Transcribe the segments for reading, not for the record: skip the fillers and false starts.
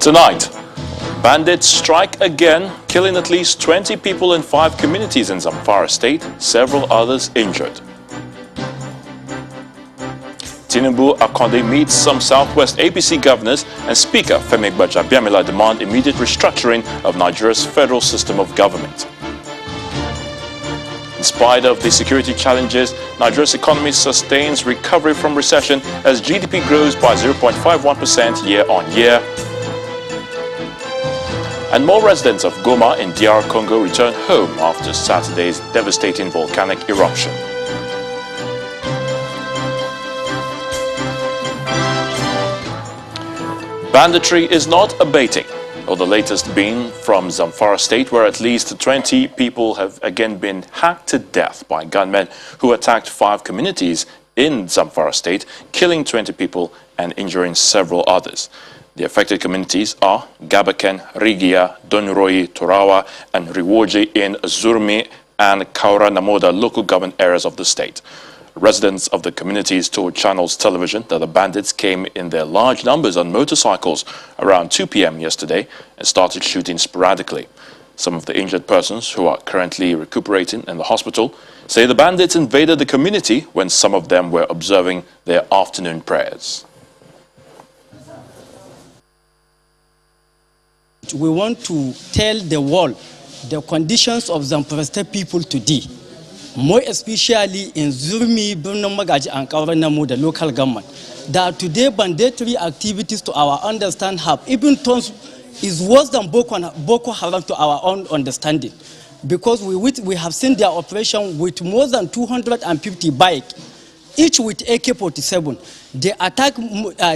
Tonight, bandits strike again, killing at least 20 people in 5 communities in Zamfara State, several others injured. Tinubu Akonde meets some Southwest APC governors, and Speaker Femi Gbajabiamila demand immediate restructuring of Nigeria's federal system of government. In spite of the security challenges, Nigeria's economy sustains recovery from recession as GDP grows by 0.51% year-on-year. And more residents of Goma in DR Congo return home after Saturday's devastating volcanic eruption. Banditry is not abating, or the latest being from Zamfara State, where at least 20 people have again been hacked to death by gunmen who attacked 5 communities in Zamfara State, killing 20 people and injuring several others. The affected communities are Gabaken, Rigia, Donroyi, Torawa, and Riwoji in Zurmi and Kaura Namoda local government areas of the state. Residents of the communities told Channels Television that the bandits came in their large numbers on motorcycles around 2 p.m. yesterday and started shooting sporadically. Some of the injured persons, who are currently recuperating in the hospital, say the bandits invaded the community when some of them were observing their afternoon prayers. We want to tell the world the conditions of Zamfara State people today, more especially in Zurmi, Birnin Magaji, and Kaura Namoda, the local government, that today banditry activities, to our understanding, have even turned is worse than Boko Haram to our own understanding, because we have seen their operation with more than 250 bikes, each with AK-47. They attack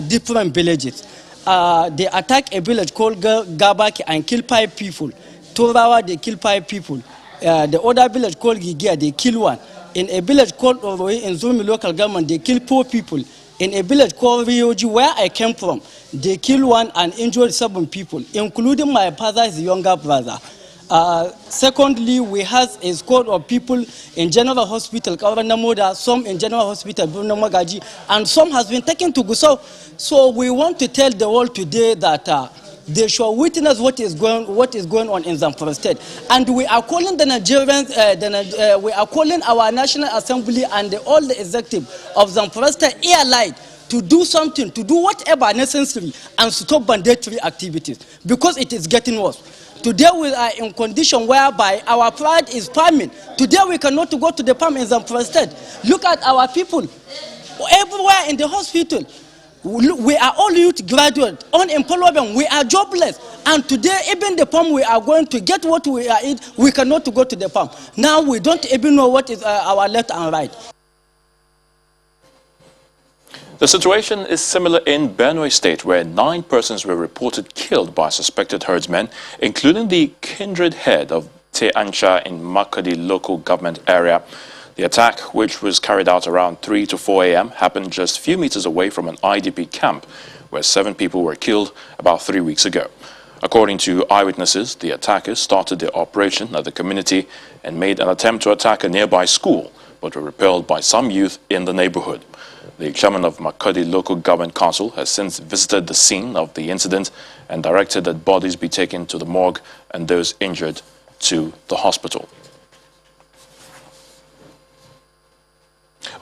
different villages. They attack a village called Gabaki and kill 5 people. Torawa, they kill 5 people. The other village called Gigia, they kill 1. In a village called Oroi in Zurmi local government, they kill 4 people. In a village called Rioji, where I came from, they kill 1 and injured 7 people, including my father's younger brother. Secondly, we have a squad of people in General Hospital, Kaura Namoda, some in General Hospital, Birnin Magaji, and some has been taken to Gusau. So we want to tell the world today that they should witness what is going on in Zamfara State, and we are calling the Nigerians, we are calling our National Assembly and all the executive of Zamfara State airline to do something, to do whatever necessary, and stop banditry activities, because it is getting worse. Today we are in condition whereby our pride is farming. Today we cannot go to the farm in Zamfara State. Look at our people everywhere in the hospital. We are all youth graduates, unemployed, we are jobless. And today, even the farm we are going to get what we are eating, we cannot go to the farm. Now we don't even know what is our left and right. The situation is similar in Benue State, where 9 persons were reported killed by suspected herdsmen, including the kindred head of Te Ancha in Makadi local government area. The attack, which was carried out around 3 to 4 a.m., happened just a few meters away from an IDP camp, where 7 people were killed about 3 weeks ago. According to eyewitnesses, the attackers started their operation at the community and made an attempt to attack a nearby school, but were repelled by some youth in the neighborhood. The chairman of Makadi Local Government Council has since visited the scene of the incident and directed that bodies be taken to the morgue and those injured to the hospital.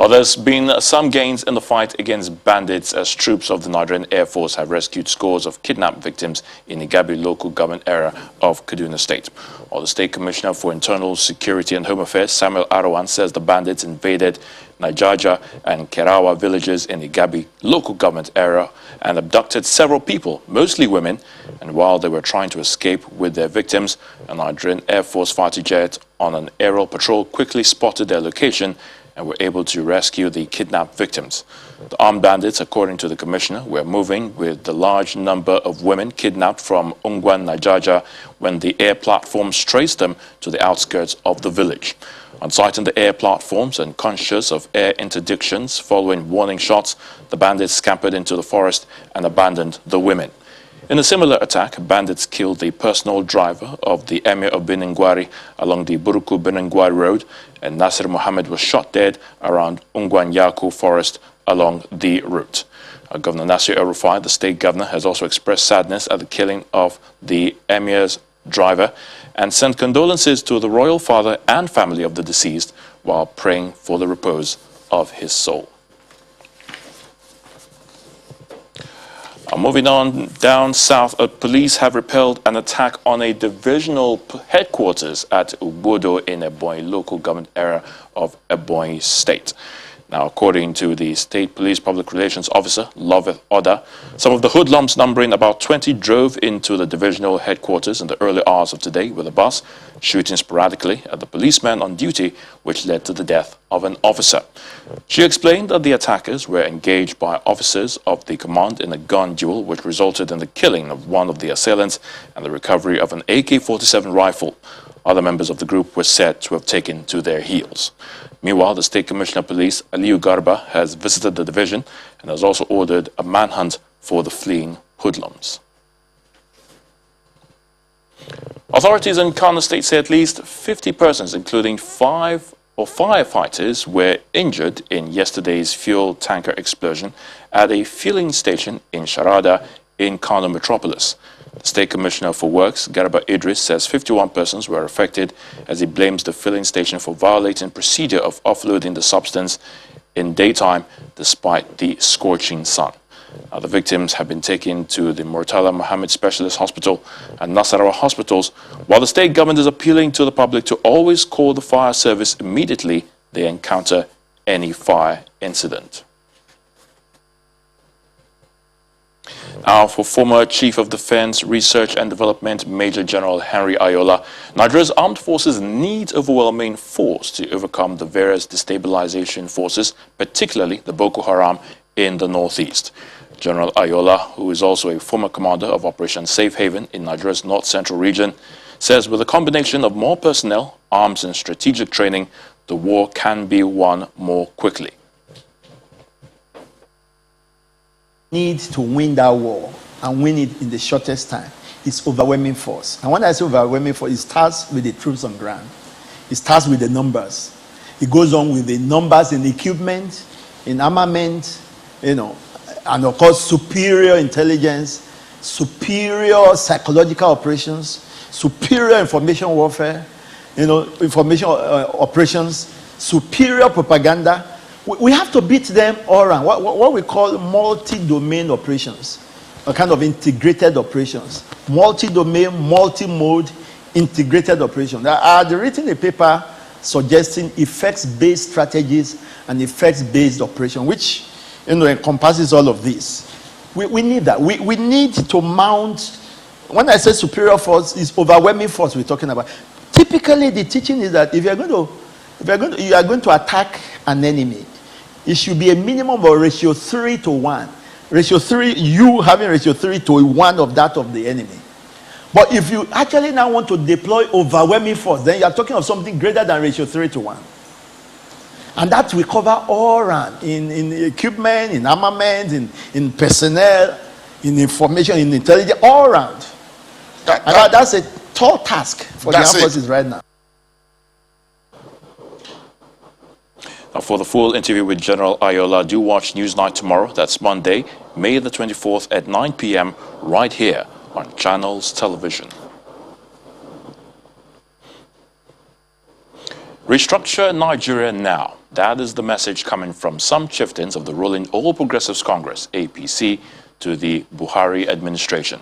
There's been some gains in the fight against bandits as troops of the Nigerian Air Force have rescued scores of kidnapped victims in the Igabi local government area of Kaduna State. The State Commissioner for Internal Security and Home Affairs, Samuel Arawan, says the bandits invaded Najaja and Kerawa villages in the Igabi local government area and abducted several people, mostly women, and while they were trying to escape with their victims, a Nigerian Air Force fighter jet on an aerial patrol quickly spotted their location and were able to rescue the kidnapped victims. The armed bandits, according to the commissioner, were moving with the large number of women kidnapped from Ungwan Najaja when the air platforms traced them to the outskirts of the village. On sighting the air platforms and conscious of air interdictions following warning shots, the bandits scampered into the forest and abandoned the women. In a similar attack, bandits killed the personal driver of the Emir of Beningwari along the Buruku-Beningwari road, and Nasir Mohammed was shot dead around Ungwan Yaku forest along the route. Governor Nasir El-Rufai, the state governor, has also expressed sadness at the killing of the emir's driver and sent condolences to the royal father and family of the deceased while praying for the repose of his soul. Moving on down south, police have repelled an attack on a divisional headquarters at Ubodo in Ebonyi local government area of Ebonyi State. Now, according to the State Police Public Relations Officer, Loveth Oda, some of the hoodlums numbering about 20 drove into the divisional headquarters in the early hours of today with a bus, shooting sporadically at the policeman on duty, which led to the death of an officer. She explained that the attackers were engaged by officers of the command in a gun duel, which resulted in the killing of one of the assailants and the recovery of an AK-47 rifle. Other members of the group were said to have taken to their heels. Meanwhile, the State Commissioner of Police, Aliyu Garba, has visited the division and has also ordered a manhunt for the fleeing hoodlums. Authorities in Kano State say at least 50 persons, including 5 firefighters, were injured in yesterday's fuel tanker explosion at a filling station in Sharada in Kano Metropolis. The State Commissioner for Works, Garba Idris, says 51 persons were affected as he blames the filling station for violating procedure of offloading the substance in daytime despite the scorching sun. The victims have been taken to the Murtala Mohammed Specialist Hospital and Nasarawa hospitals, while the state government is appealing to the public to always call the fire service immediately they encounter any fire incident. Now, for former Chief of Defense Research and Development Major General Henry Ayola, Nigeria's armed forces need overwhelming force to overcome the various destabilization forces, particularly the Boko Haram in the northeast. General Ayola, who is also a former commander of Operation Safe Haven in Nigeria's north-central region, says with a combination of more personnel, arms and strategic training, the war can be won more quickly. Need to win that war and win it in the shortest time is overwhelming force. And when I say overwhelming force, it starts with the troops on ground. It starts with the numbers. It goes on with the numbers in equipment, in armament, and of course superior intelligence, superior psychological operations, superior information warfare, information operations, superior propaganda. We have to beat them all around. What we call multi-domain operations, a kind of integrated operations. Multi-domain, multi-mode, integrated operations. I had written a paper suggesting effects-based strategies and effects-based operation, which encompasses all of this. We need that. We need to mount. When I say superior force, it's overwhelming force we're talking about. Typically, the teaching is that if you are going to attack an enemy, it should be a minimum of ratio 3 to 1. Ratio 3, you having ratio 3 to 1 of that of the enemy. But if you actually now want to deploy overwhelming force, then you are talking of something greater than ratio 3 to 1. And that we cover all around, in equipment, in armament, in personnel, in information, in intelligence, all around. That's a tall task for the armed forces right now. For the full interview with General Ayola, do watch Newsnight tomorrow. That's Monday, May the 24th at 9 p.m. right here on Channels Television. Restructure Nigeria now. That is the message coming from some chieftains of the ruling All Progressives Congress, APC, to the Buhari administration.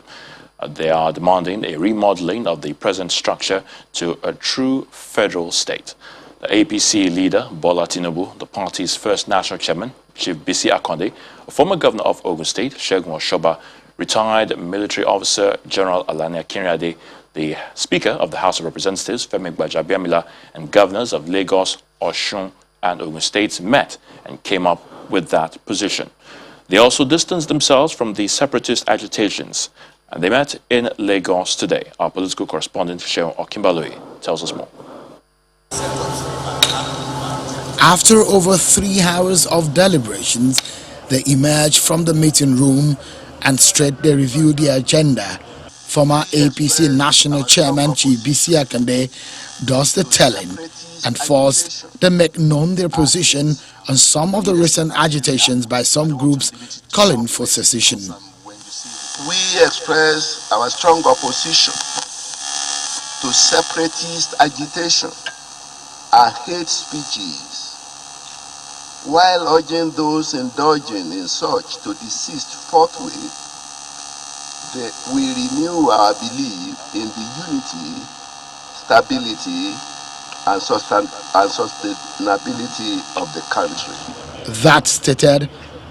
They are demanding a remodeling of the present structure to a true federal state. The APC leader, Bola Tinubu, the party's first national chairman, Chief Bisi Akande, a former governor of Ogun State, Segun Oshoba, retired military officer General Alani Akinrade, the Speaker of the House of Representatives, Femi Gbajabiamila, and governors of Lagos, Osun, and Ogun States met and came up with that position. They also distanced themselves from the separatist agitations, and they met in Lagos today. Our political correspondent, Sheon Okinbaloi, tells us more. After over 3 hours of deliberations, they emerged from the meeting room and straight they reviewed the agenda. Former APC National Chairman Chief Bisi Akande, does the telling, and first they make known their position on some of the recent agitations by some groups calling for secession. We express our strong opposition to separatist agitation and hate speeches, while urging those indulging in such to desist forthwith. We renew our belief in the unity, stability, and sustainability of the country. That stated,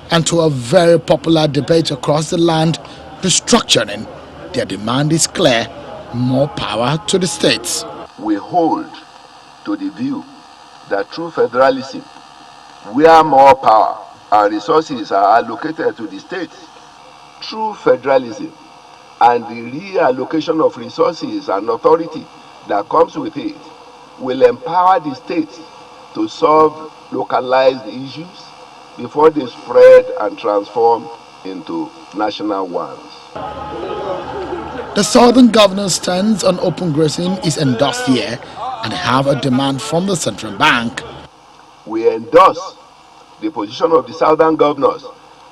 and to a very popular debate across the land, restructuring, their demand is clear: more power to the states. We hold to the view that through federalism, where more power and resources are allocated to the states, through federalism and the reallocation of resources and authority that comes with it, will empower the states to solve localized issues before they spread and transform into national ones. The Southern Governor's stance on open grazing is endorsed here, and have a demand from the central bank. We endorse the position of the Southern Governors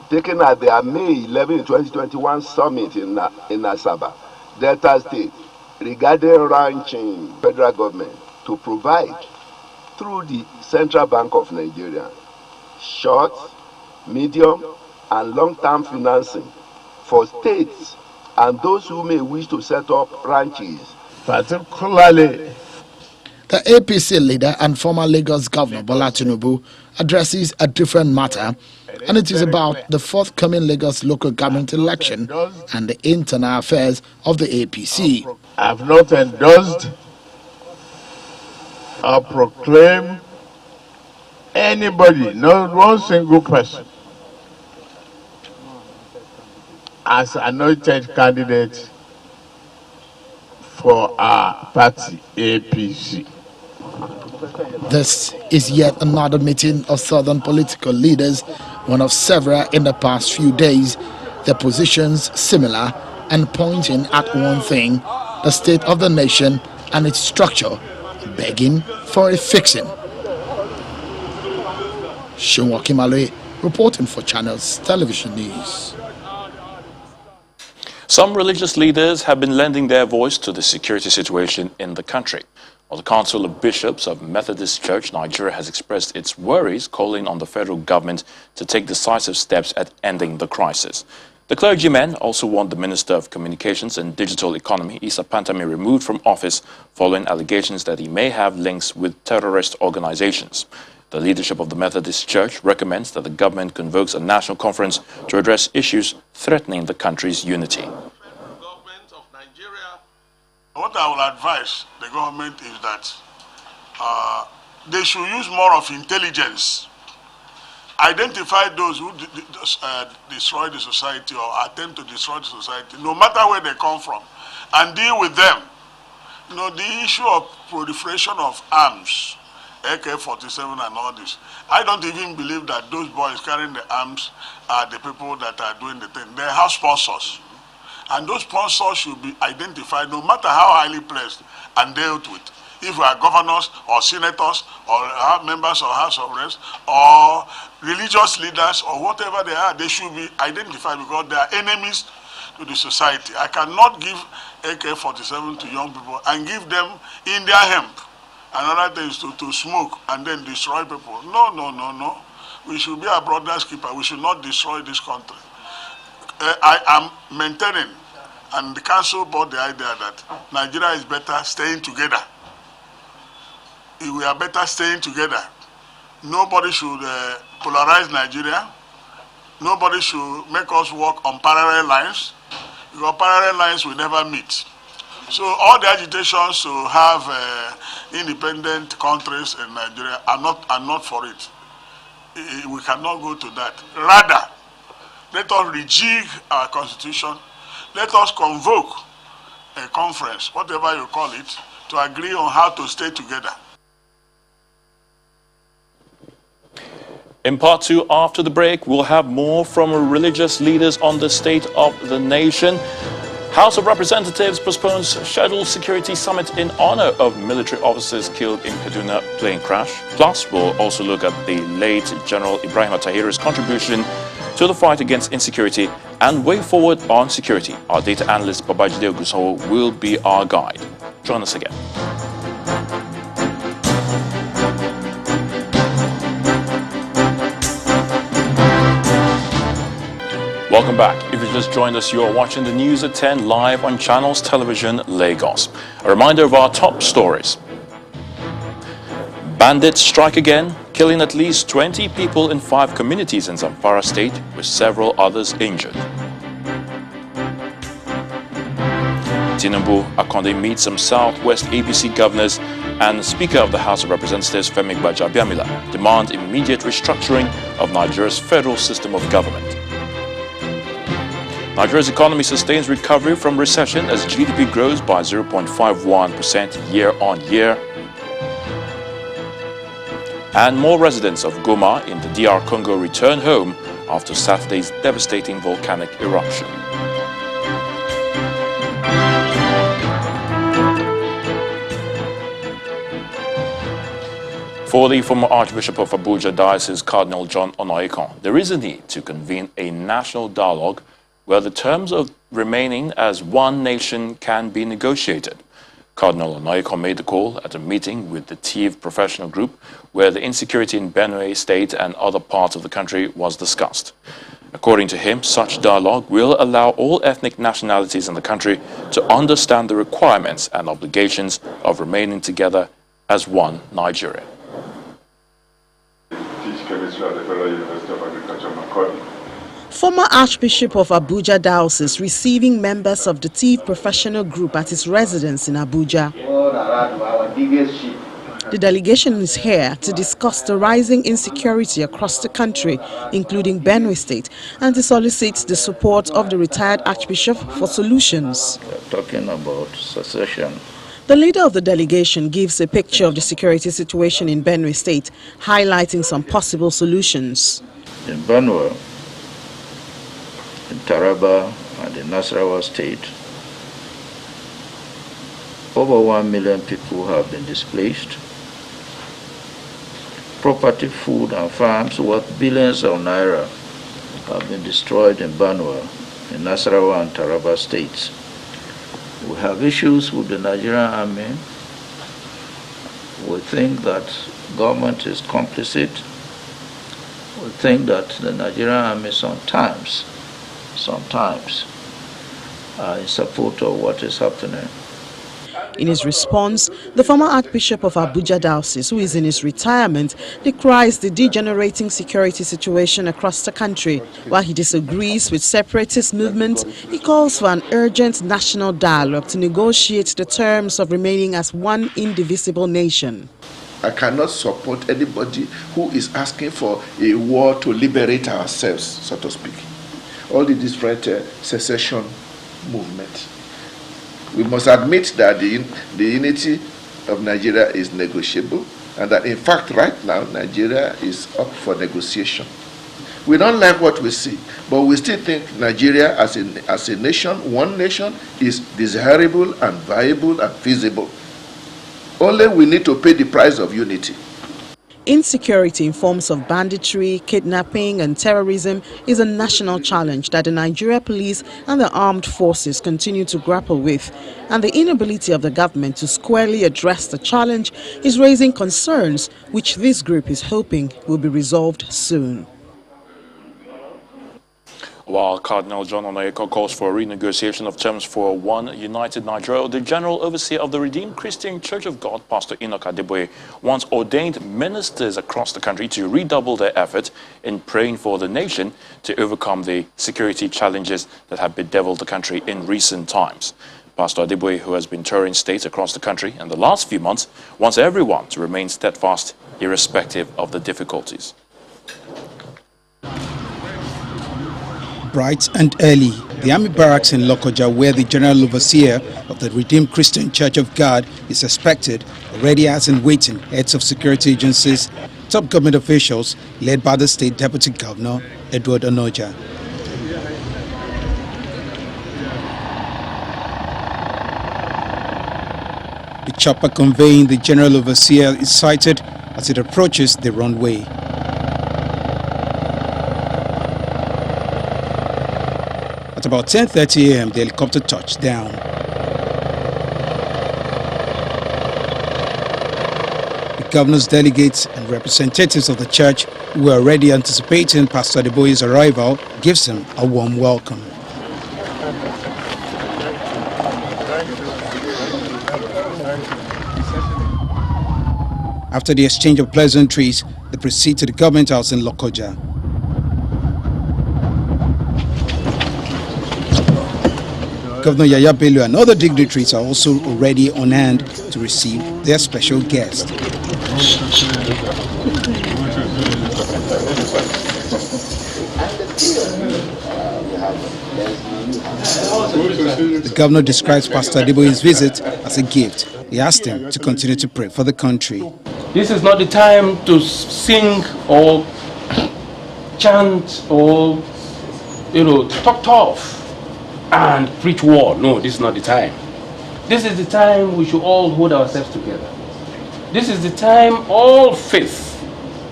taken at their May 11, 2021 summit in Asaba, Delta State, regarding ranching federal government to provide, through the Central Bank of Nigeria, short, medium, and long-term financing for states and those who may wish to set up ranches. Particularly, the APC leader and former Lagos Governor Bola Tinubu addresses a different matter, and it is about the forthcoming Lagos local government election and the internal affairs of the APC. I have not endorsed or proclaimed anybody, not one single person, as anointed candidate for our party, APC. This is yet another meeting of southern political leaders, one of several in the past few days, their positions similar and pointing at one thing: the state of the nation and its structure, begging for a fixing. Shunwa Kimale reporting for Channels Television News. Some religious leaders have been lending their voice to the security situation in the country. Well, the Council of Bishops of Methodist Church Nigeria has expressed its worries, calling on the federal government to take decisive steps at ending the crisis. The clergymen also want the Minister of Communications and Digital Economy, Issa Pantami, removed from office following allegations that he may have links with terrorist organizations. The leadership of the Methodist Church recommends that the government convokes a national conference to address issues threatening the country's unity. What I will advise the government is that they should use more of intelligence. Identify those who destroy the society or attempt to destroy the society, no matter where they come from, and deal with them. You know, the issue of proliferation of arms, AK-47 and all this, I don't even believe that those boys carrying the arms are the people that are doing the thing. They have sponsors. And those sponsors should be identified, no matter how highly placed, and dealt with. If we are governors or senators or members of House of Reps or religious leaders or whatever they are, they should be identified because they are enemies to the society. I cannot give AK-47 to young people and give them India hemp. Another thing is to smoke and then destroy people. No, no, no, no. We should be a brother's keeper. We should not destroy this country. I am maintaining, and the council brought the idea that Nigeria is better staying together. We are better staying together. Nobody should polarize Nigeria. Nobody should make us work on parallel lines, because parallel lines will never meet. So all the agitations to have independent countries in Nigeria are not for it. We cannot go to that. Rather, let us rejig our constitution. Let us convoke a conference, whatever you call it, to agree on how to stay together. In part two, after the break, we'll have more from religious leaders on the state of the nation. House of Representatives postpones scheduled security summit in honor of military officers killed in Kaduna plane crash. Plus, we'll also look at the late General Ibrahim Tahir's contribution to the fight against insecurity and way forward on security. Our data analyst Babajide Ogusawo will be our guide. Join us again. Welcome back. If you just joined us, you are watching the news at 10 live on Channels Television Lagos. A reminder of our top stories. Bandits strike again, killing at least 20 people in 5 communities in Zamfara State, with several others injured. Tinubu Akonde meets some Southwest APC governors, and Speaker of the House of Representatives Femi Gbajabiamila demand immediate restructuring of Nigeria's federal system of government. Nigeria's economy sustains recovery from recession as GDP grows by 0.51% year-on-year. And more residents of Goma in the DR Congo return home after Saturday's devastating volcanic eruption. For the former Archbishop of Abuja Diocese, Cardinal John Onaiyekan, there is a need to convene a national dialogue where the terms of remaining as one nation can be negotiated. Cardinal Onaiyekan made the call at a meeting with the TIV professional group where the insecurity in Benue State and other parts of the country was discussed. According to him, such dialogue will allow all ethnic nationalities in the country to understand the requirements and obligations of remaining together as one Nigeria. Former Archbishop of Abuja Diocese receiving members of the TIV professional group at his residence in Abuja. The delegation is here to discuss the rising insecurity across the country, including Benue State, and to solicit the support of the retired Archbishop for solutions. We're talking about secession. The leader of the delegation gives a picture of the security situation in Benue State, highlighting some possible solutions. In Benue, in Taraba and in Nasarawa State, over 1 million people have been displaced. Property, food and farms worth billions of naira have been destroyed in Benue, in Nasarawa and Taraba states. We have issues with the Nigerian army. We think that government is complicit. We think that the Nigerian army sometimes are in support of what is happening. In his response, the former Archbishop of Abuja Diocese, who is in his retirement, decries the degenerating security situation across the country. While he disagrees with separatist movements, he calls for an urgent national dialogue to negotiate the terms of remaining as one indivisible nation. I cannot support anybody who is asking for a war to liberate ourselves, so to speak. All the different secession movements. We must admit that the unity of Nigeria is negotiable, and that in fact right now Nigeria is up for negotiation. We don't like what we see, but we still think Nigeria as a nation, one nation, is desirable and viable and feasible. Only we need to pay the price of unity. Insecurity in forms of banditry, kidnapping and terrorism is a national challenge that the Nigeria police and the armed forces continue to grapple with. And the inability of the government to squarely address the challenge is raising concerns which this group is hoping will be resolved soon. While Cardinal John Onaiyekan calls for a renegotiation of terms for one united Nigeria, the General Overseer of the Redeemed Christian Church of God, Pastor Enoch Adeboye, wants ordained ministers across the country to redouble their efforts in praying for the nation to overcome the security challenges that have bedeviled the country in recent times. Pastor Adeboye, who has been touring states across the country in the last few months, wants everyone to remain steadfast irrespective of the difficulties. Bright and early, the army barracks in Lokoja, where the General Overseer of the Redeemed Christian Church of God is expected, already has in waiting heads of security agencies, top government officials, led by the State Deputy Governor, Edward Onoja. The chopper conveying the General Overseer is sighted as it approaches the runway. At about 10:30 a.m., the helicopter touched down. The governor's delegates and representatives of the church who were already anticipating Pastor Adeboye's arrival gives him a warm welcome. After the exchange of pleasantries, they proceed to the government house in Lokoja. Governor Yaya Bello and other dignitaries are also already on hand to receive their special guest. The governor describes Pastor Adeboye's visit as a gift. He asked him to continue to pray for the country. This is not the time to sing or chant or, talk tough and preach war. No, this is not the time. This is the time we should all hold ourselves together. This is the time all faith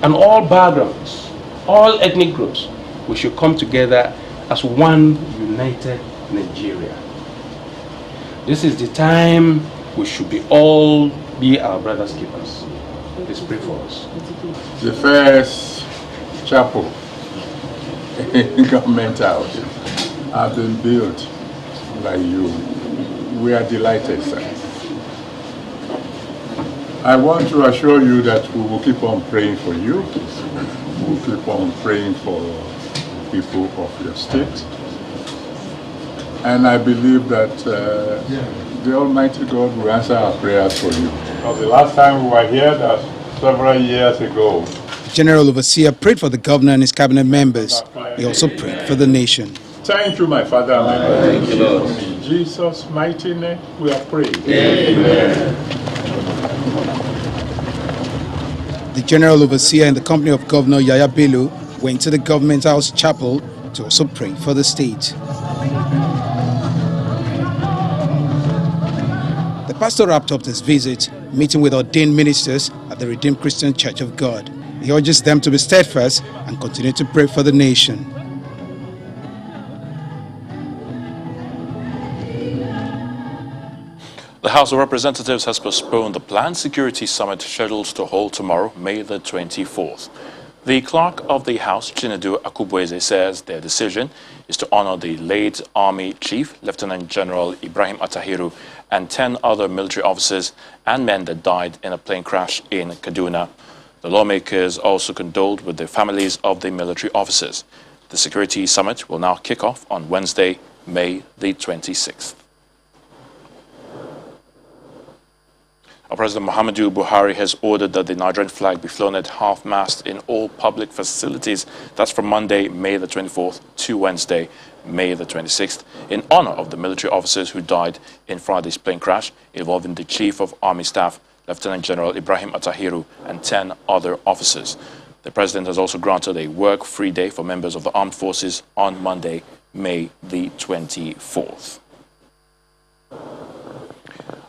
and all backgrounds, all ethnic groups, we should come together as one united Nigeria. This is the time we should all be our brothers' keepers. Please pray for us. The first chapel in Government House has been built by you. We are delighted, sir. I want to assure you that we will keep on praying for you. We will keep on praying for the people of your state. And I believe that the Almighty God will answer our prayers for you. Because the last time we were here, that was several years ago. The General Overseer prayed for the governor and his cabinet members. He also prayed for the nation. Thank you, my Father and my Lord. Thank you, Lord. In Jesus' mighty name, we are praying. Amen. The General Overseer in the company of Governor Yaya Bello went to the Government House Chapel to also pray for the state. The pastor wrapped up his visit, meeting with ordained ministers at the Redeemed Christian Church of God. He urges them to be steadfast and continue to pray for the nation. The House of Representatives has postponed the planned security summit scheduled to hold tomorrow, May the 24th. The clerk of the House, Chinedu Akubweze, says their decision is to honor the late Army Chief, Lieutenant General Ibrahim Attahiru, and 10 other military officers and men that died in a plane crash in Kaduna. The lawmakers also condoled with the families of the military officers. The security summit will now kick off on Wednesday, May the 26th. President Muhammadu Buhari has ordered that the Nigerian flag be flown at half-mast in all public facilities. That's from Monday, May the 24th to Wednesday, May the 26th, in honor of the military officers who died in Friday's plane crash involving the Chief of Army Staff, Lieutenant General Ibrahim Attahiru, and 10 other officers. The President has also granted a work-free day for members of the armed forces on Monday, May the 24th.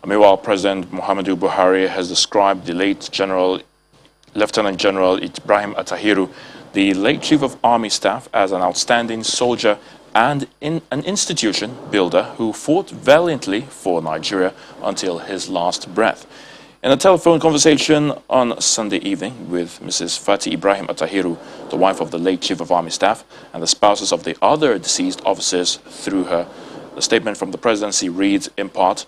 Meanwhile, President Muhammadu Buhari has described the late Lieutenant General Ibrahim Attahiru, the late Chief of Army Staff, as an outstanding soldier and an institution builder who fought valiantly for Nigeria until his last breath. In a telephone conversation on Sunday evening with Mrs. Fati Ibrahim Attahiru, the wife of the late Chief of Army Staff, and the spouses of the other deceased officers through her, the statement from the presidency reads in part,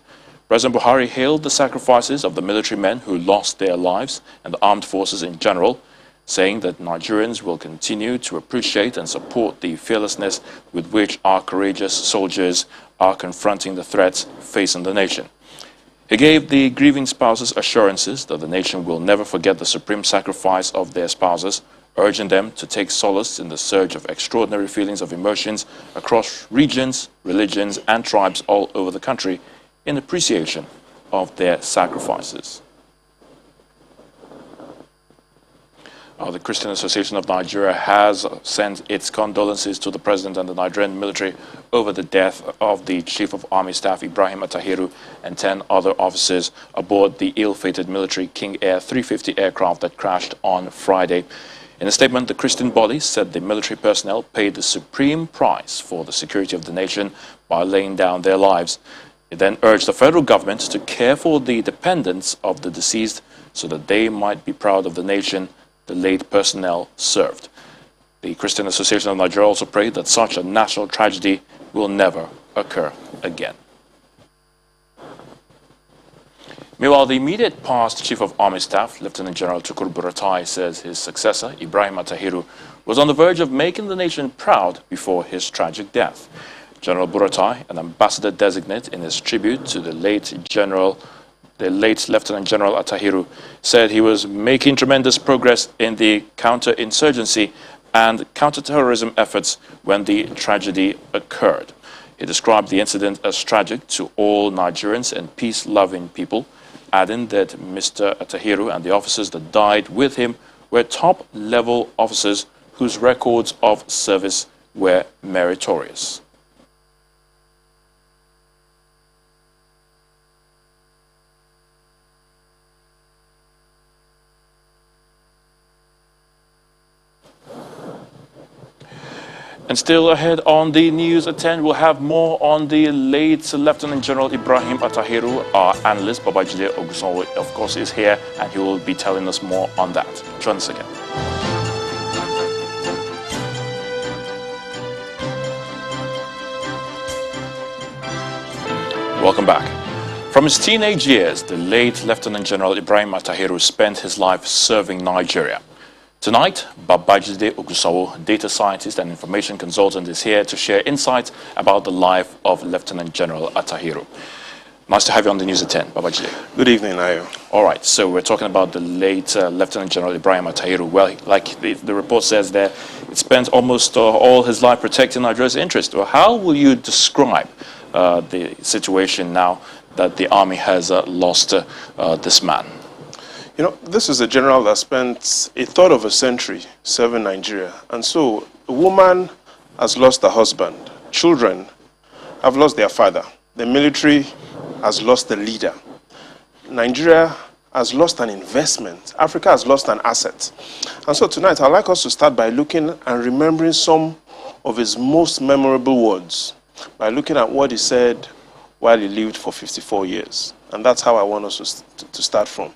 President Buhari hailed the sacrifices of the military men who lost their lives and the armed forces in general, saying that Nigerians will continue to appreciate and support the fearlessness with which our courageous soldiers are confronting the threats facing the nation. He gave the grieving spouses assurances that the nation will never forget the supreme sacrifice of their spouses, urging them to take solace in the surge of extraordinary feelings of emotions across regions, religions, and tribes all over the country in appreciation of their sacrifices. The Christian Association of Nigeria has sent its condolences to the President and the Nigerian military over the death of the Chief of Army Staff Ibrahim Attahiru and 10 other officers aboard the ill-fated military King Air 350 aircraft that crashed on Friday. In a statement, the Christian body said the military personnel paid the supreme price for the security of the nation by laying down their lives. It then urged the federal government to care for the dependents of the deceased so that they might be proud of the nation the late personnel served. The Christian Association of Nigeria also prayed that such a national tragedy will never occur again. Meanwhile, the immediate past Chief of Army Staff, Lieutenant General Tukur Buratai, says his successor, Ibrahim Attahiru, was on the verge of making the nation proud before his tragic death. General Buratai, an ambassador designate in his tribute to the late Lieutenant General Attahiru, said he was making tremendous progress in the counterinsurgency and counterterrorism efforts when the tragedy occurred. He described the incident as tragic to all Nigerians and peace-loving people, adding that Mr. Attahiru and the officers that died with him were top-level officers whose records of service were meritorious. And still ahead on the news at 10, we'll have more on the late Lieutenant General Ibrahim Attahiru. Our analyst, Babajide Ogunsonwo, of course, is here, and he will be telling us more on that. Join us again. Welcome back. From his teenage years, the late Lieutenant General Ibrahim Attahiru spent his life serving Nigeria. Tonight, Babajide Ogunsonwo, data scientist and information consultant, is here to share insights about the life of Lieutenant General Attahiru. Nice to have you on the news at 10, Babajide. Good evening, Ayo. All right, so we're talking about the late Lieutenant General Ibrahim Attahiru. Well, like the report says there, he spent almost all his life protecting Nigeria's interest. Well, how will you describe the situation now that the army has lost this man? You know, this is a general that spent a third of a century serving Nigeria. And so a woman has lost her husband. Children have lost their father. The military has lost a leader. Nigeria has lost an investment. Africa has lost an asset. And so tonight, I'd like us to start by looking and remembering some of his most memorable words, by looking at what he said while he lived for 54 years. And that's how I want us to start from.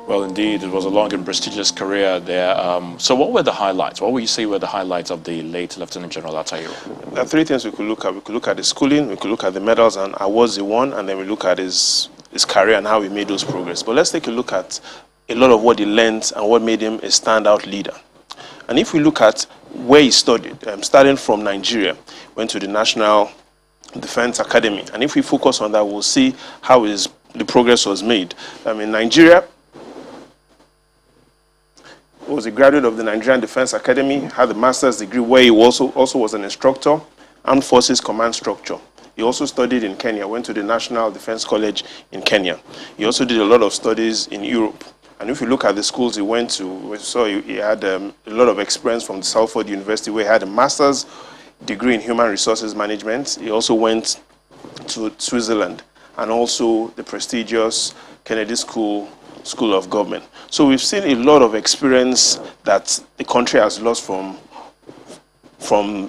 Well, indeed, it was a long and prestigious career there. So what were the highlights? What would you say were the highlights of the late Lieutenant General Attahiru? There are three things we could look at. We could look at his schooling, we could look at the medals and awards he won, and then we look at his career and how he made those progress. But let's take a look at a lot of what he learned and what made him a standout leader. And if we look at where he studied, starting from Nigeria, went to the National Defense Academy. And if we focus on that, we'll see how the progress was made. Nigeria was a graduate of the Nigerian Defense Academy, had a master's degree where he also was an instructor, Armed Forces Command Structure. He also studied in Kenya, went to the National Defense College in Kenya. He also did a lot of studies in Europe. And if you look at the schools he went to, we saw he had a lot of experience from the Salford University, where he had a master's degree in human resources management. He also went to Switzerland and also the prestigious Kennedy School of Government. So we've seen a lot of experience that the country has lost from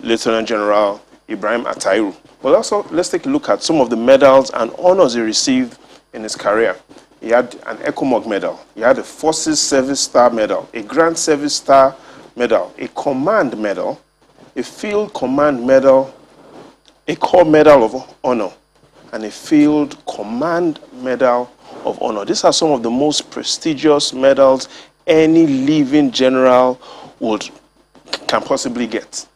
Lieutenant General Ibrahim Attahiru. But also, let's take a look at some of the medals and honors he received in his career. He had an ECOMOG medal, he had a Forces Service Star Medal, a Grand Service Star Medal, a Command Medal, a Field Command Medal, a Corps Medal of Honor, and a Field Command Medal of Honor. These are some of the most prestigious medals any living general can possibly get.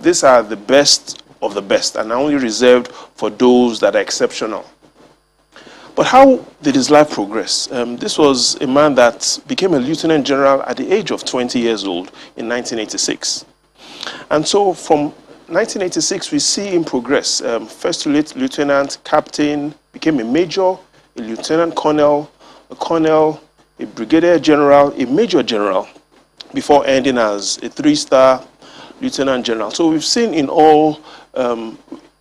These are the best of the best and are only reserved for those that are exceptional. But how did his life progress? This was a man that became a lieutenant general at the age of 20 years old in 1986. And so from 1986, we see him progress. First lieutenant, captain, became a major, a lieutenant colonel, a colonel, a brigadier general, a major general, before ending as a 3-star lieutenant general. So we've seen in all,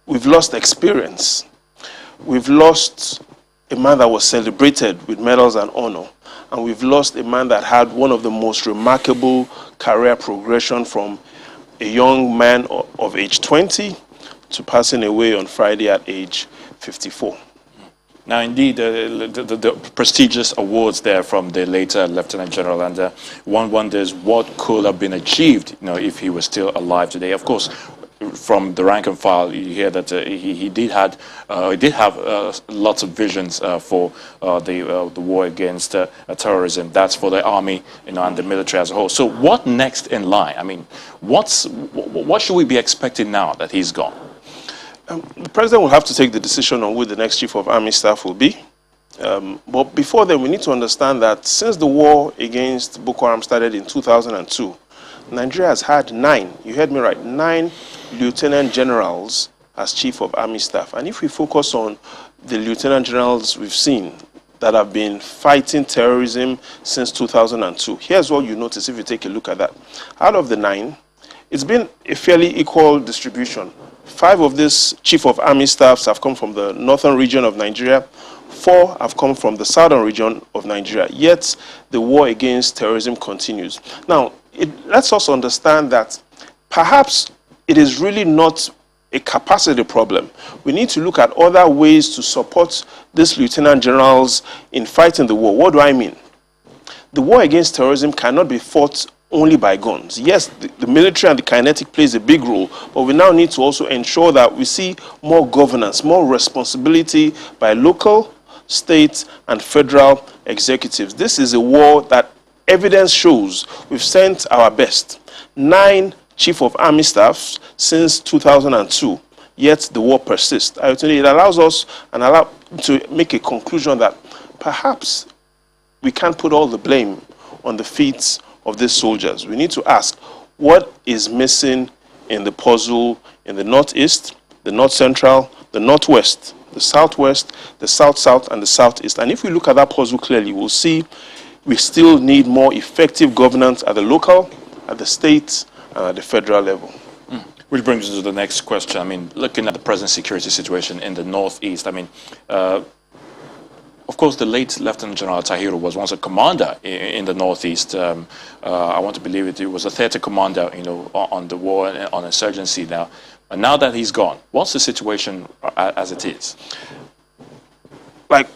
we've lost experience. We've lost a man that was celebrated with medals and honor. And we've lost a man that had one of the most remarkable career progression from a young man of age 20 to passing away on Friday at age 54. Now, indeed, the prestigious awards there from the later Lieutenant General, and one wonders what could have been achieved, if he was still alive today. Of course, from the rank and file, you hear that he did have lots of visions for the war against terrorism. That's for the army, and the military as a whole. So, what next in line? I mean, what should we be expecting now that he's gone? The president will have to take the decision on who the next chief of army staff will be. But before then, we need to understand that since the war against Boko Haram started in 2002, Nigeria has had 9, you heard me right, 9 lieutenant generals as chief of army staff. And if we focus on the lieutenant generals we've seen that have been fighting terrorism since 2002, here's what you notice if you take a look at that. Out of the 9, it's been a fairly equal distribution. 5 of these chief of army staffs have come from the northern region of Nigeria. 4 have come from the southern region of Nigeria. Yet the war against terrorism continues. Now, it lets us understand that perhaps it is really not a capacity problem. We need to look at other ways to support these lieutenant generals in fighting the war. What do I mean? The war against terrorism cannot be fought only by guns. Yes, the military and the kinetic plays a big role, but we now need to also ensure that we see more governance, more responsibility by local, state, and federal executives. This is a war that evidence shows we've sent our best. 9 chief of army staffs since 2002, yet the war persists. It allows us to make a conclusion that perhaps we can't put all the blame on the feet of these soldiers. We need to ask, what is missing in the puzzle in the northeast, the north central, the northwest, the southwest, the south-south, and the southeast? And if we look at that puzzle clearly, we'll see we still need more effective governance at the local, at the state, and at the federal level. Which brings us to the next question. I mean, looking at the present security situation in the northeast, I mean, of course, the late Lieutenant General Tahiru was once a commander in the Northeast. I want to believe it was a theater commander, on the war and on insurgency now. And now that he's gone, what's the situation as it is? Like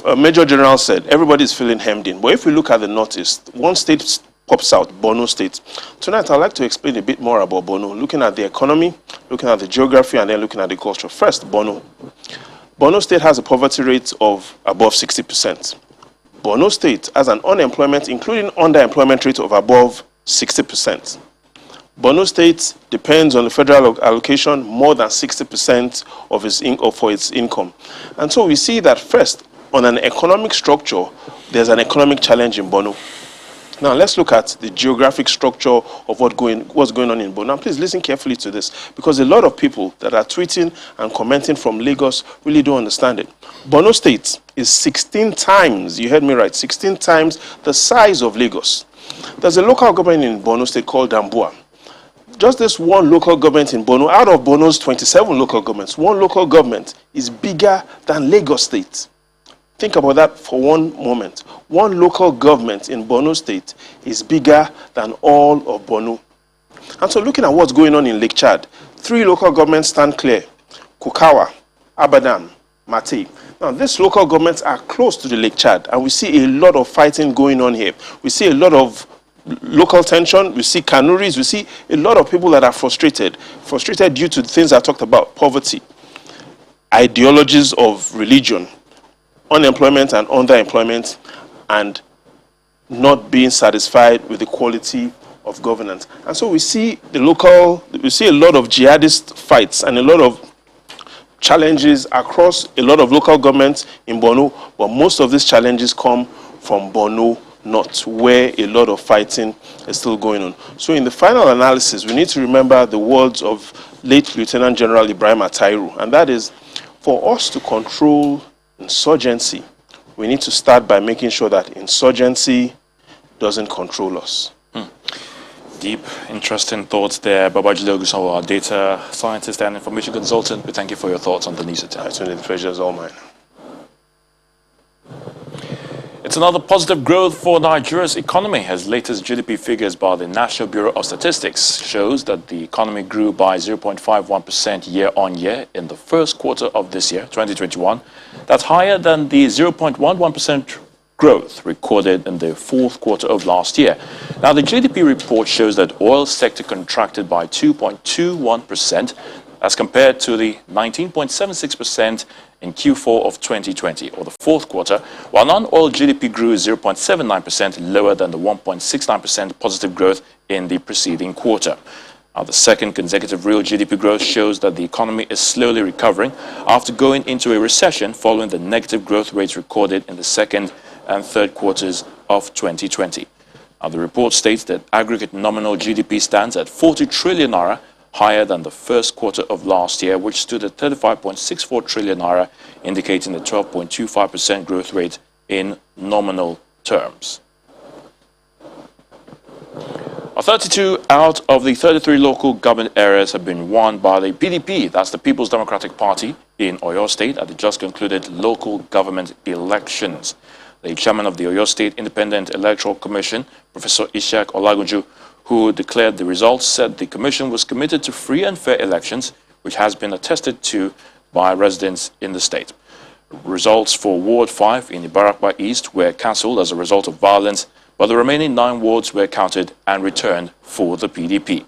a Major General said, everybody's feeling hemmed in. But if we look at the Northeast, one state pops out, Borno State. Tonight, I'd like to explain a bit more about Borno, looking at the economy, looking at the geography, and then looking at the culture. First, Borno. Borno State has a poverty rate of above 60%. Borno State has an unemployment, including underemployment rate of above 60%. Borno State depends on the federal allocation more than 60% for its income. And so we see that first, on an economic structure, there's an economic challenge in Borno. Now, let's look at the geographic structure of what's going on in Borno. Now, please listen carefully to this, because a lot of people that are tweeting and commenting from Lagos really don't understand it. Borno State is 16 times, you heard me right, 16 times the size of Lagos. There's a local government in Borno State called Damboa. Just this one local government in Borno, out of Borno's 27 local governments, one local government is bigger than Lagos State. Think about that for one moment. One local government in Borno State is bigger than all of Borno. And so looking at what's going on in Lake Chad, 3 local governments stand clear: Kukawa, Abadan, Mate. Now, these local governments are close to the Lake Chad, and we see a lot of fighting going on here. We see a lot of local tension, we see Kanuris, we see a lot of people that are frustrated due to the things I talked about: poverty, ideologies of religion, unemployment and underemployment, and not being satisfied with the quality of governance. And so we see a lot of jihadist fights and a lot of challenges across a lot of local governments in Borno, but most of these challenges come from Borno North, where a lot of fighting is still going on. So in the final analysis, we need to remember the words of late Lieutenant General Ibrahim Attairu, and that is, for us to control insurgency, we need to start by making sure that insurgency doesn't control us. Deep, interesting thoughts there. Babajide Ogunsanwo, our data scientist and information consultant. We thank you for your thoughts on the news at 10. The pleasure is all mine. It's another positive growth for Nigeria's economy, as latest GDP figures by the National Bureau of Statistics shows that the economy grew by 0.51% year-on-year in the first quarter of this year, 2021. That's higher than the 0.11% growth recorded in the fourth quarter of last year. Now, the GDP report shows that oil sector contracted by 2.21% as compared to the 19.76% in Q4 of 2020, or the fourth quarter, while non-oil GDP grew 0.79%, lower than the 1.69% positive growth in the preceding quarter. Now, the second consecutive real GDP growth shows that the economy is slowly recovering after going into a recession following the negative growth rates recorded in the second and third quarters of 2020. Now, the report states that aggregate nominal GDP stands at 40 trillion naira, higher than the first quarter of last year, which stood at 35.64 trillion naira, indicating a 12.25% growth rate in nominal terms. 32 out of the 33 local government areas have been won by the PDP, that's the People's Democratic Party, in Oyo State at the just concluded local government elections. The chairman of the Oyo State Independent Electoral Commission, Professor Ishaq Olagunju, who declared the results, said the commission was committed to free and fair elections, which has been attested to by residents in the state. Results for Ward 5 in Ibarakwa East were cancelled as a result of violence, but the remaining 9 wards were counted and returned for the PDP.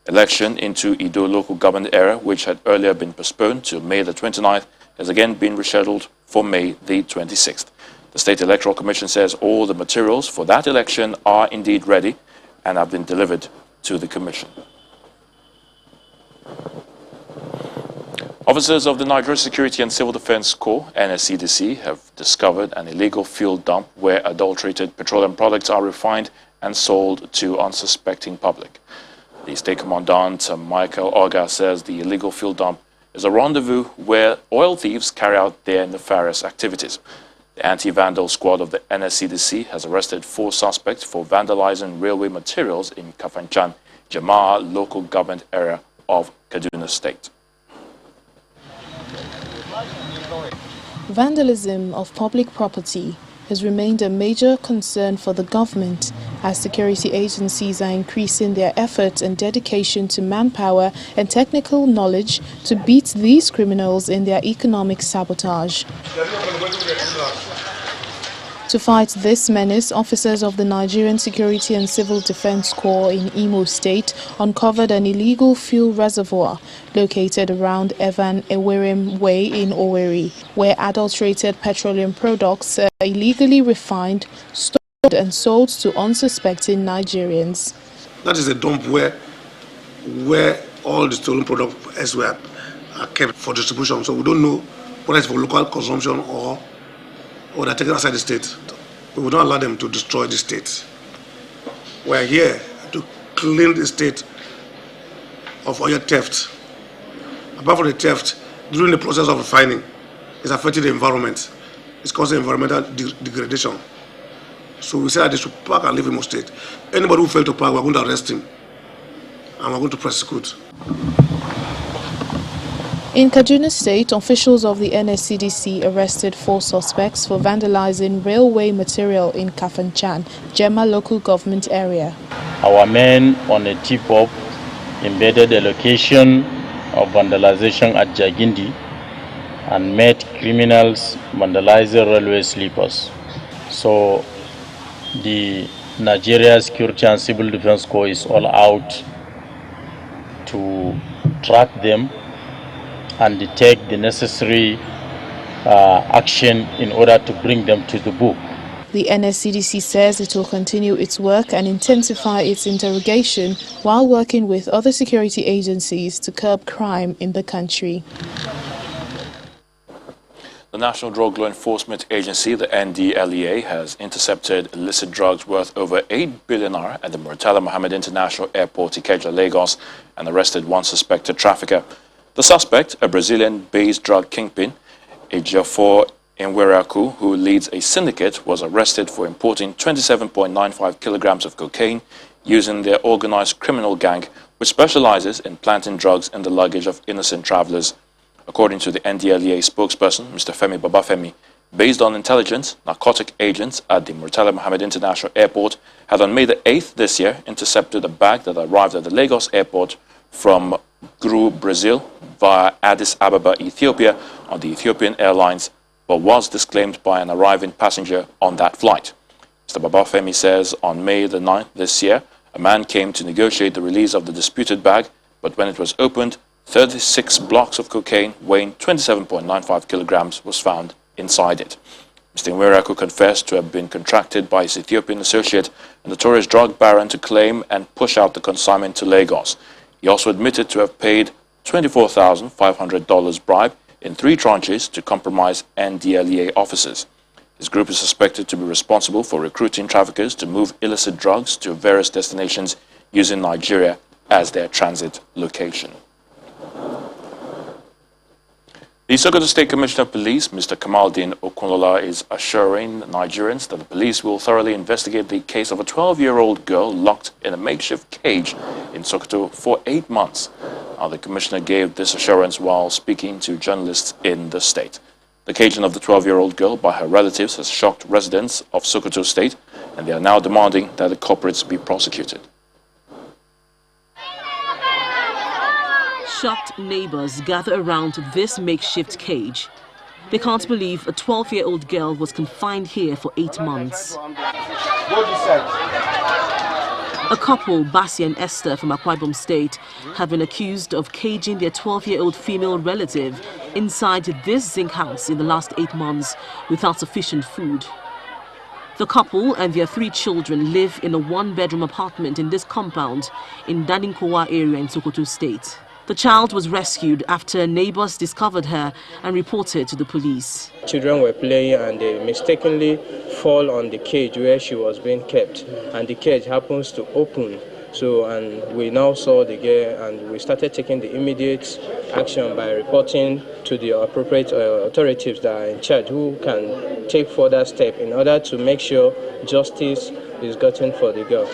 Election into Ido local government area, which had earlier been postponed to May the 29th, has again been rescheduled for May the 26th. The State Electoral Commission says all the materials for that election are indeed ready and have been delivered to the Commission. Officers of the Nigeria Security and Civil Defense Corps, NSCDC, have discovered an illegal fuel dump where adulterated petroleum products are refined and sold to unsuspecting public. The State Commandant, Michael Oga, says the illegal fuel dump is a rendezvous where oil thieves carry out their nefarious activities. The anti-vandal squad of the NSCDC has arrested 4 suspects for vandalizing railway materials in Kafanchan, Jama'a local government area of Kaduna State. Vandalism of public property has remained a major concern for the government as security agencies are increasing their efforts and dedication to manpower and technical knowledge to beat these criminals in their economic sabotage. To fight this menace, officers of the Nigerian Security and Civil Defense Corps in Imo State uncovered an illegal fuel reservoir located around Evan Ewerem Way in Owerri, where adulterated petroleum products are illegally refined, stored and sold to unsuspecting Nigerians. That is a dump where all the stolen products elsewhere are kept for distribution, so we don't know whether it's for local consumption or they're taken outside the state. We will not allow them to destroy the state. We are here to clean the state of oil theft. Apart from the theft, during the process of refining, it's affecting the environment. It's causing environmental degradation. So we say that they should park and leave Imo State. Anybody who failed to park, we're going to arrest him and we're going to prosecute. In Kaduna State, officials of the NSCDC arrested 4 suspects for vandalizing railway material in Kafanchan, Jema'a local government area. Our men on a tip-off embedded a location of vandalization at Jagindi and met criminals vandalizing railway sleepers. So the Nigeria Security and Civil Defense Corps is all out to track them and take the necessary action in order to bring them to the book. The NSCDC says it will continue its work and intensify its interrogation while working with other security agencies to curb crime in the country. The National Drug Law Enforcement Agency, the NDLEA, has intercepted illicit drugs worth over 8 billion naira at the Murtala Mohammed International Airport, Ikeja, Lagos, and arrested one suspected trafficker. The suspect, a Brazilian-based drug kingpin, Ejiofor Nweraku, who leads a syndicate, was arrested for importing 27.95 kilograms of cocaine using their organized criminal gang, which specializes in planting drugs in the luggage of innocent travelers. According to the NDLEA spokesperson, Mr. Femi Babafemi, based on intelligence, narcotic agents at the Murtala Mohammed International Airport had on May the 8th this year intercepted a bag that arrived at the Lagos airport from Gru, Brazil, via Addis Ababa, Ethiopia, on the Ethiopian Airlines, but was disclaimed by an arriving passenger on that flight. Mr. Babafemi says on May the 9th this year, a man came to negotiate the release of the disputed bag, but when it was opened, 36 blocks of cocaine weighing 27.95 kilograms was found inside it. Mr. Nweraku confessed to have been contracted by his Ethiopian associate, a notorious drug baron, to claim and push out the consignment to Lagos. He also admitted to have paid $24,500 bribe in 3 tranches to compromise NDLEA officers. His group is suspected to be responsible for recruiting traffickers to move illicit drugs to various destinations using Nigeria as their transit location. The Sokoto State Commissioner of Police, Mr. Kamaldeen Okunlola, is assuring Nigerians that the police will thoroughly investigate the case of a 12-year-old girl locked in a makeshift cage in Sokoto for 8 months. Now, the Commissioner gave this assurance while speaking to journalists in the state. The caging of the 12-year-old girl by her relatives has shocked residents of Sokoto State, and they are now demanding that the culprits be prosecuted. Shocked neighbors gather around this makeshift cage. They can't believe a 12-year-old girl was confined here for 8 months. A couple, Basi and Esther from Akwa Ibom State, have been accused of caging their 12-year-old female relative inside this zinc house in the last 8 months without sufficient food. The couple and their 3 children live in a 1-bedroom apartment in this compound in Dadinkowa area in Sokoto State. The child was rescued after neighbors discovered her and reported to the police. Children were playing and they mistakenly fall on the cage where she was being kept, and the cage happens to open. And we now saw the girl and we started taking the immediate action by reporting to the appropriate authorities that are in charge, who can take further steps in order to make sure justice is gotten for the girl.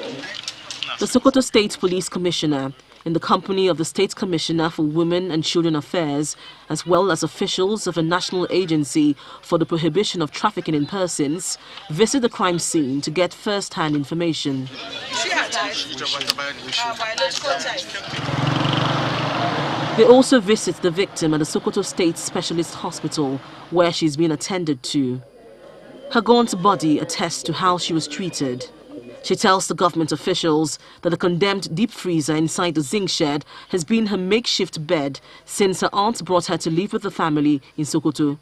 The Sokoto State Police Commissioner, in the company of the State Commissioner for Women and Children Affairs, as well as officials of a national agency for the prohibition of trafficking in persons, visit the crime scene to get first-hand information. They also visit the victim at the Sokoto State Specialist Hospital, where she's been attended to. Her gaunt body attests to how she was treated. She tells the government officials that the condemned deep freezer inside the zinc shed has been her makeshift bed since her aunt brought her to live with the family in Sokoto.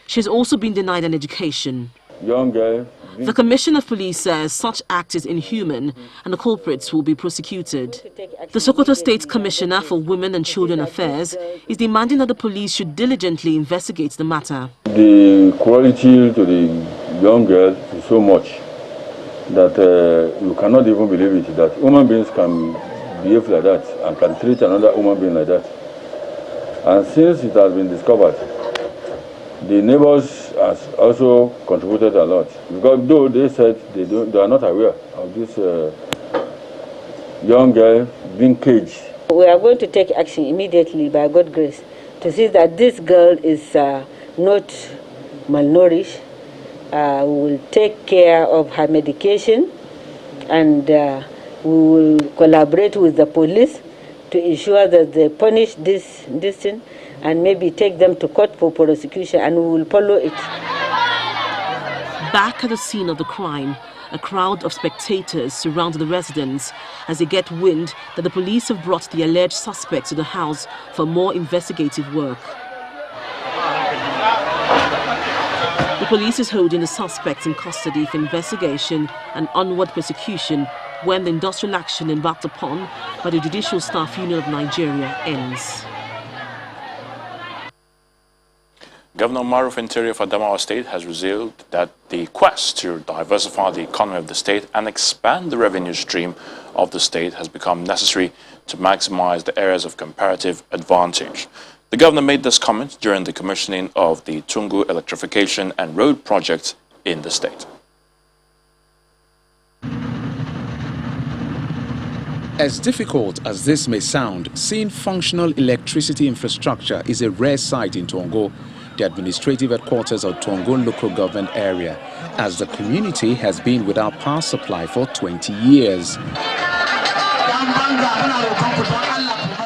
She has also been denied an education. Young girl. The Commissioner of Police says such act is inhuman and the culprits will be prosecuted. The Sokoto State Commissioner for Women and Children Affairs is demanding that the police should diligently investigate the matter. The quality to the young girl is so much that you cannot even believe it, that human beings can behave like that and can treat another human being like that. And since it has been discovered, the neighbors has also contributed a lot, because though they said they are not aware of this young girl being caged. We are going to take action immediately by God's grace to see that this girl is not malnourished. We will take care of her medication, and we will collaborate with the police to ensure that they punish this thing and maybe take them to court for prosecution, and we will follow it. Back at the scene of the crime, a crowd of spectators surround the residents as they get wind that the police have brought the alleged suspect to the house for more investigative work. The police is holding the suspects in custody for investigation and onward prosecution when the industrial action embarked upon by the Judicial Staff Union of Nigeria ends. Governor Maruf Interior of Adamawa State has revealed that the quest to diversify the economy of the state and expand the revenue stream of the state has become necessary to maximize the areas of comparative advantage. The governor made this comment during the commissioning of the Tungu electrification and road project in the state. As difficult as this may sound, seeing functional electricity infrastructure is a rare sight in Tongo, the administrative headquarters of Tongo local government area, as the community has been without power supply for 20 years.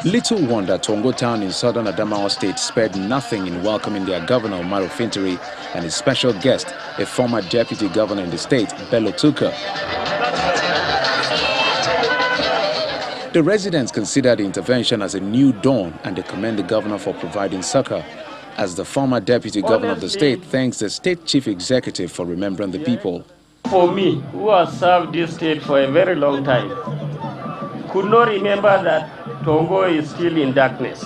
Little wonder Tongo town in southern Adamawa State spared nothing in welcoming their governor Maruf Interi and his special guest, a former deputy governor in the state, Bello Tuka. The residents consider the intervention as a new dawn and they commend the governor for providing succor. As the former deputy governor of the state thanks the state chief executive for remembering the people. For me, who has served this state for a very long time, could not remember that Tongo is still in darkness.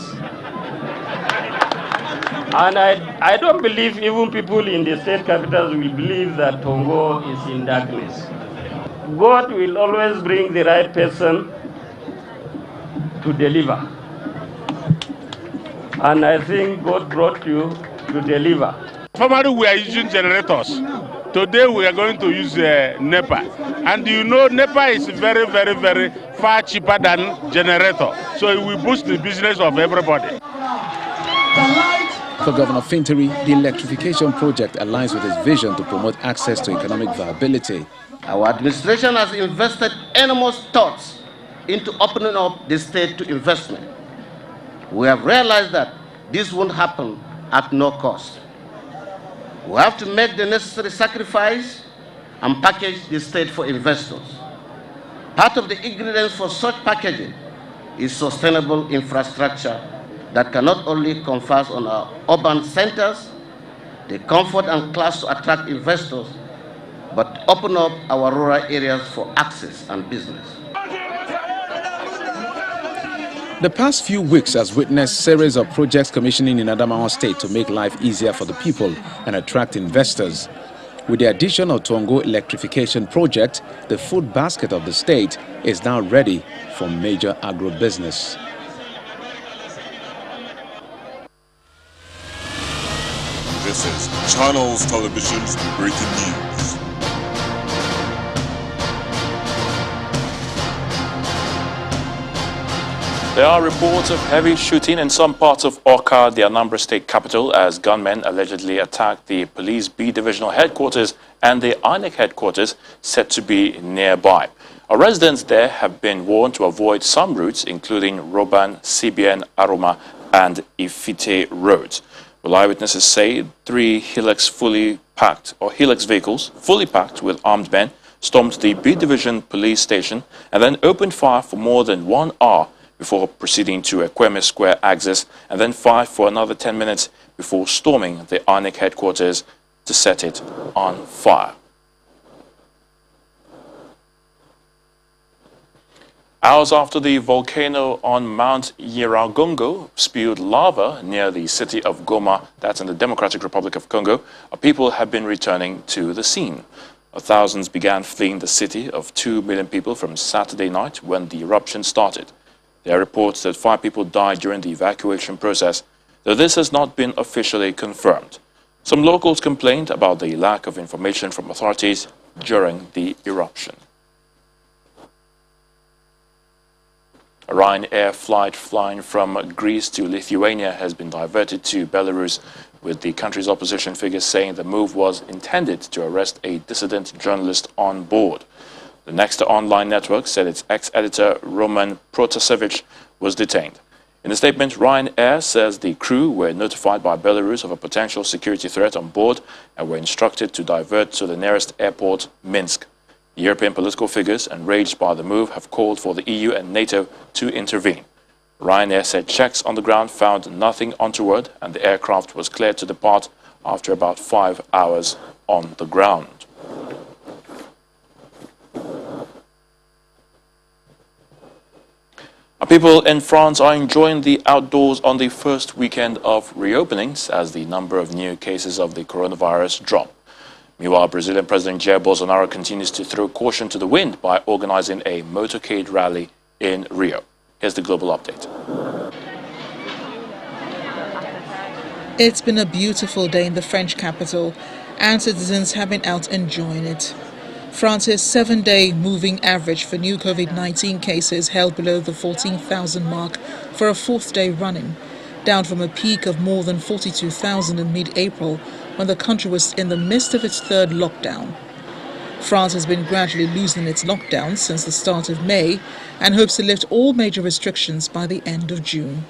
And I don't believe even people in the state capitals will believe that Tongo is in darkness. God will always bring the right person to deliver. And I think God brought you to deliver. Formerly we are using generators. Today we are going to use NEPA. And you know NEPA is very, very, very far cheaper than generator. So it will boost the business of everybody. For Governor Finteri, the electrification project aligns with his vision to promote access to economic viability. Our administration has invested enormous thoughts into opening up the state to investment. We have realized that this won't happen at no cost. We have to make the necessary sacrifice and package the state for investors. Part of the ingredients for such packaging is sustainable infrastructure that can not only confer on our urban centers the comfort and class to attract investors, but open up our rural areas for access and business. The past few weeks has witnessed a series of projects commissioning in Adamawa State to make life easier for the people and attract investors. With the addition of Tongo electrification project, the food basket of the state is now ready for major agribusiness. This is Channels Television's breaking news. There are reports of heavy shooting in some parts of Awka, the Anambra State capital, as gunmen allegedly attacked the Police B Divisional Headquarters and the INEC Headquarters, said to be nearby. Our residents there have been warned to avoid some routes, including Roban, CBN, Aroma, and Ifite roads. Well, eyewitnesses say 3 Hilux vehicles, fully packed with armed men, stormed the B Division Police Station and then opened fire for more than 1 hour before proceeding to Ekweme Square axis, and then fired for another 10 minutes before storming the INEC headquarters to set it on fire. Hours after the volcano on Mount Nyiragongo spewed lava near the city of Goma, that's in the Democratic Republic of Congo, people have been returning to the scene. Thousands began fleeing the city of 2 million people from Saturday night when the eruption started. There are reports that 5 people died during the evacuation process, though this has not been officially confirmed. Some locals complained about the lack of information from authorities during the eruption. A Ryanair flight flying from Greece to Lithuania has been diverted to Belarus, with the country's opposition figures saying the move was intended to arrest a dissident journalist on board. The Nexta online network said its ex-editor Roman Protasevich was detained. In a statement, Ryanair says the crew were notified by Belarus of a potential security threat on board and were instructed to divert to the nearest airport, Minsk. The European political figures, enraged by the move, have called for the EU and NATO to intervene. Ryanair said checks on the ground found nothing untoward and the aircraft was cleared to depart after about 5 hours on the ground. People in France are enjoying the outdoors on the first weekend of reopenings as the number of new cases of the coronavirus drop. Meanwhile, Brazilian President Jair Bolsonaro continues to throw caution to the wind by organizing a motorcade rally in Rio. Here's the global update. It's been a beautiful day in the French capital, and citizens have been out enjoying it. France's 7-day moving average for new COVID-19 cases held below the 14,000 mark for a fourth day running, down from a peak of more than 42,000 in mid-April when the country was in the midst of its third lockdown. France has been gradually loosening its lockdown since the start of May and hopes to lift all major restrictions by the end of June.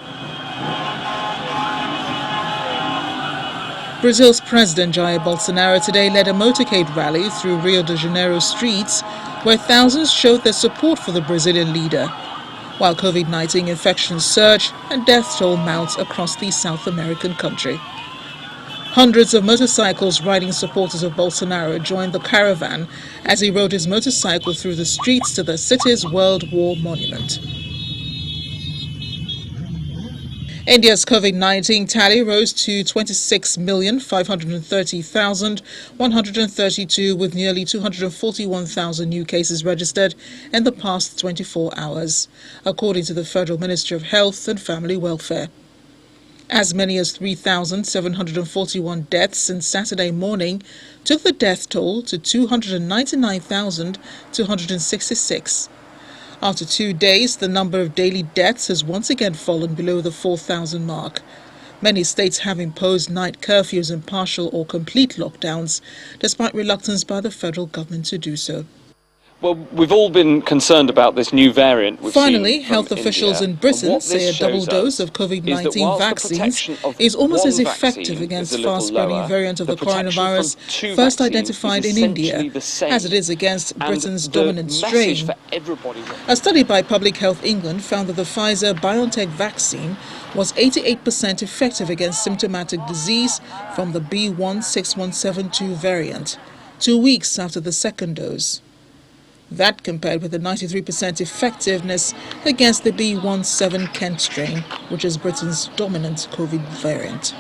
Brazil's President Jair Bolsonaro today led a motorcade rally through Rio de Janeiro streets where thousands showed their support for the Brazilian leader, while COVID-19 infections surge and death toll mounts across the South American country. Hundreds of motorcycles riding supporters of Bolsonaro joined the caravan as he rode his motorcycle through the streets to the city's World War Monument. India's COVID-19 tally rose to 26,530,132 with nearly 241,000 new cases registered in the past 24 hours, according to the Federal Ministry of Health and Family Welfare. As many as 3,741 deaths since Saturday morning took the death toll to 299,266. After 2 days, the number of daily deaths has once again fallen below the 4,000 mark. Many states have imposed night curfews and partial or complete lockdowns, despite reluctance by the federal government to do so. Well, we've all been concerned about this new variant. Finally, health officials in Britain say a double dose of COVID-19 vaccines is almost as effective against fast-spreading variant of the coronavirus first identified in India as it is against Britain's dominant strain. A study by Public Health England found that the Pfizer-BioNTech vaccine was 88% effective against symptomatic disease from the B.1.617.2 variant, 2 weeks after the second dose. That compared with a 93% effectiveness against the B.1.7 Kent strain, which is Britain's dominant COVID variant.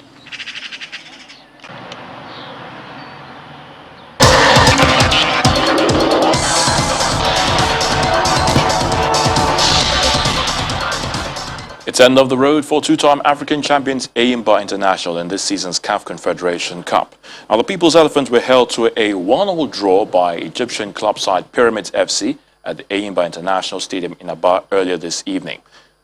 It's end of the road for two-time African champions Eyimba International in this season's CAF Confederation Cup. Now, the People's Elephants were held to a 1-1 draw by Egyptian club side Pyramids FC at the Eyimba International Stadium in Aba earlier this evening.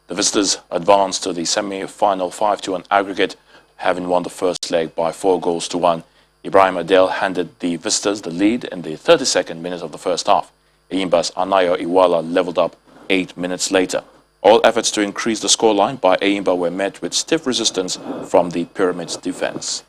The visitors advanced to the semi-final 5-2 aggregate, having won the first leg by 4-1. Ibrahim Adel handed the visitors the lead in the 32nd minute of the first half. Eyimba's Anayo Iwala leveled up 8 minutes later. All efforts to increase the scoreline by Eyimba were met with stiff resistance from the Pyramids defense.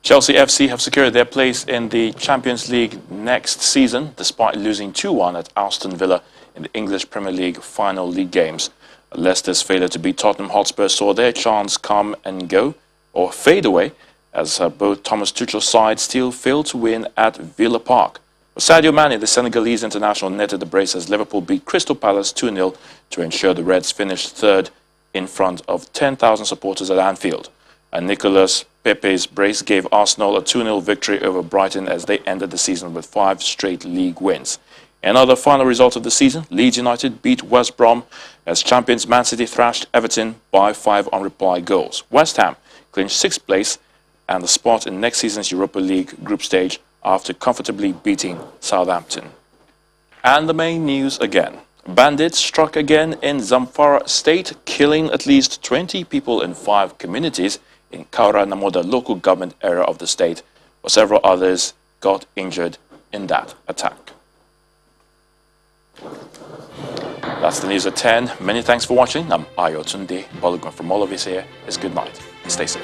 Chelsea FC have secured their place in the Champions League next season, despite losing 2-1 at Aston Villa in the English Premier League final league games. Leicester's failure to beat Tottenham Hotspur saw their chance come and go, or fade away, as both Thomas Tuchel's sides still failed to win at Villa Park. Sadio Mane, the Senegalese international, netted the brace as Liverpool beat Crystal Palace 2-0 to ensure the Reds finished third in front of 10,000 supporters at Anfield. And Nicolas Pepe's brace gave Arsenal a 2-0 victory over Brighton as they ended the season with 5 straight league wins. Another final result of the season, Leeds United beat West Brom as champions Man City thrashed Everton by 5 unreplied goals. West Ham clinched 6th place and the spot in next season's Europa League group stage after comfortably beating Southampton. And the main news again. Bandits struck again in Zamfara state, killing at least 20 people in 5 communities in Kaura Namoda local government area of the state, while several others got injured in that attack. That's the news at 10. Many thanks for watching. I'm Ayo Tunde. Balogun from all of us here is good night. Stay safe.